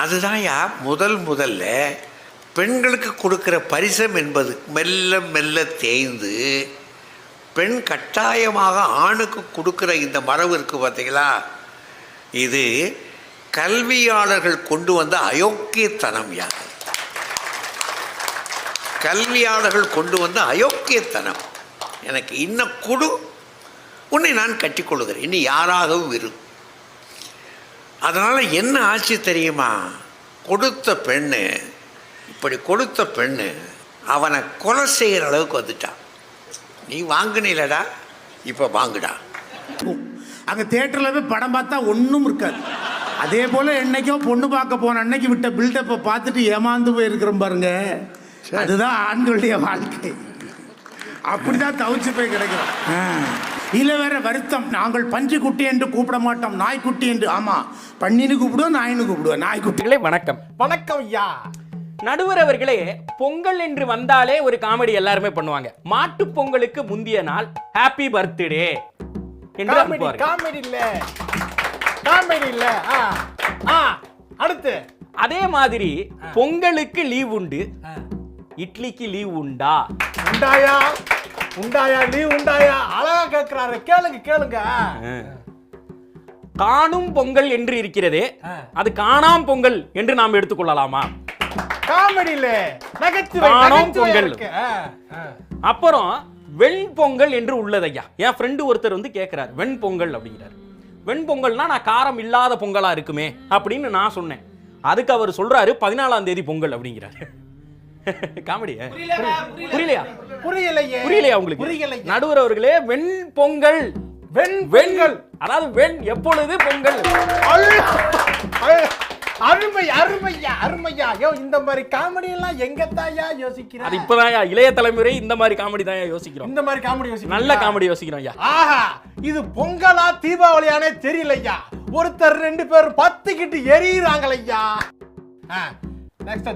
அதுதான்யா முதல்ல பெண்களுக்கு கொடுக்குற பரிசம் என்பது மெல்ல மெல்ல தேய்ந்து பெண் கட்டாயமாக ஆணுக்கு கொடுக்குற இந்த மரபு இருக்குது பார்த்தீங்களா, இது கல்வியாளர்கள் கொண்டு வந்த அயோக்கியத்தனம். யார் கல்வியாளர்கள் கொண்டு வந்த அயோக்கியத்தனம். எனக்கு இன்னும் கொடு, உன்னை நான் கட்டிக்கொள்கிறேன், இன்னும் யாராகவும் இரு. அதனால் என்ன ஆச்சு தெரியுமா, கொடுத்த பெண்ணு, இப்படி கொடுத்த பெண்ணு அவனை கொலை செய்கிற அளவுக்கு வந்துட்டான். நீ வாங்கினீலடா, இப்போ வாங்குடா. அங்கே தேட்டரில் போய் படம் பார்த்தா ஒன்றும் இருக்காது. அதே போல் என்னைக்கோ பொண்ணு பார்க்க போன அன்னைக்கு விட்ட பில்டப்பை பார்த்துட்டு ஏமாந்து போயிருக்கிறோம் பாருங்க. அதுதான் ஆண்களுடைய வாழ்க்கை. அப்படிதான் தவிச்சு போய் கிடைக்கிறோம். இல்லை வேற வருத்தம், நாங்கள் பஞ்சு குட்டி என்று கூப்பிட மாட்டோம், நாய்க்குட்டி என்று. ஆமாம், பண்ணின்னு கூப்பிடுவோம், நாயின்னு கூப்பிடுவோம். நாய்க்குட்டிகளே வணக்கம். வணக்கம் ஐயா. நடுவர் அவர்களே, பொங்கல் என்று வந்தாலே ஒரு காமெடி எல்லாருமே பண்ணுவாங்க. மாட்டு பொங்கலுக்கு முந்திய நாள் ஹாப்பி பர்த்டே என்று அனுப்புவாங்க. காமெடி இல்ல. அடுத்து அதே மாதிரி பொங்கலுக்கு லீவ் உண்டு, இட்லிக்கு லீவ் உண்டா? உண்டாயா லீவ் உண்டாயா? அழகா கேட்கிறாரு, கேளுங்க. காணும் பொங்கல் என்று இருக்கிறதே, அது காணாம் பொங்கல் என்று நாம் எடுத்துக்கொள்ளலாமா? காமெடியில காணாம் பொங்கல். அப்புறம் வெண் பொங்கல் என்று உள்ளதையா. என் ஃப்ரெண்டு ஒருத்தர் வந்து கேட்கிறார், வெண் பொங்கல் அப்படிங்கிறார். வெண் பொங்கல்னா நான் காரம் இல்லாத பொங்கலா இருக்குமே அப்படின்னு நான் சொன்னேன். அதுக்கு அவர் சொல்றாரு 14ஆம் தேதி பொங்கல் அப்படிங்கிறாரு. காமெடியா? புரியலையா உங்களுக்கு? நடுவர் அவர்களே, வெண் பொங்கல், வெண்கள், அதாவது வெண் எப்பொழுது பொங்கல். அருமையா. இந்த மாதிரி காமெடி எல்லாம் எங்க தாயா யோசிக்கிறேன். அது இப்பதான் இளைய தலைமுறை இந்த மாதிரி காமெடி தான் யோசிக்கிறோம். இந்த மாதிரி காமெடி யோசிக்கிறோம், நல்ல காமெடி யோசிக்கிறோம் ஐயா. ஆஹா, இது பொங்கலா தீபாவளியானே தெரியலையா. ஒருத்தர் 2 பேர் 10 கிட்டு எரியுறாங்களையா.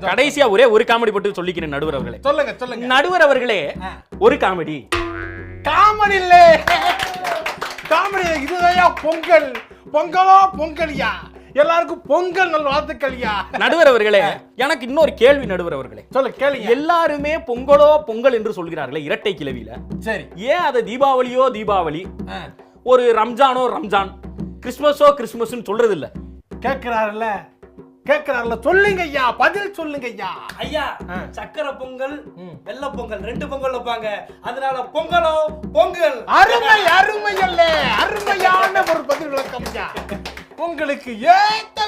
கடைசியா ஒரே ஒரு காமெடி போட்டு சொல்லிக்கிறேன் நடுவர் அவர்களே. சொல்லுங்க நடுவர் அவர்களே, ஒரு காமெடி இல்ல. காமெடி இதுதான் பொங்கல். பொங்கலியா, எல்லாருக்கும் பொங்கல் நல் வாழ்த்துக்கள்யா. நடுவர் அவர்களே, எனக்கு இன்னொரு கேள்வி நடுவர் அவர்களே. கேளுங்க. எல்லாருமே பொங்கல் என்று சொல்கிறார்களே இரட்டை கிளவியில. சரி, ஏன் அதை தீபாவளியோ தீபாவளி, ஒரு ரம்ஜானோ ரம்ஜான், கிறிஸ்மஸோ கிறிஸ்மஸ் சொல்றது இல்ல? கேட்கிறாருல்ல, சொல்லுங்க ஐயா, பதில் சொல்லுங்க ஐயா. ஐயா, சக்கரை பொங்கல், வெள்ளை பொங்கல் 2 பொங்கல் வைப்பாங்க, அதனால பொங்கலோ பொங்கல். அருமையான ஒரு பதில் விளக்கம் ஐயா. உங்களுக்கு ஏத்த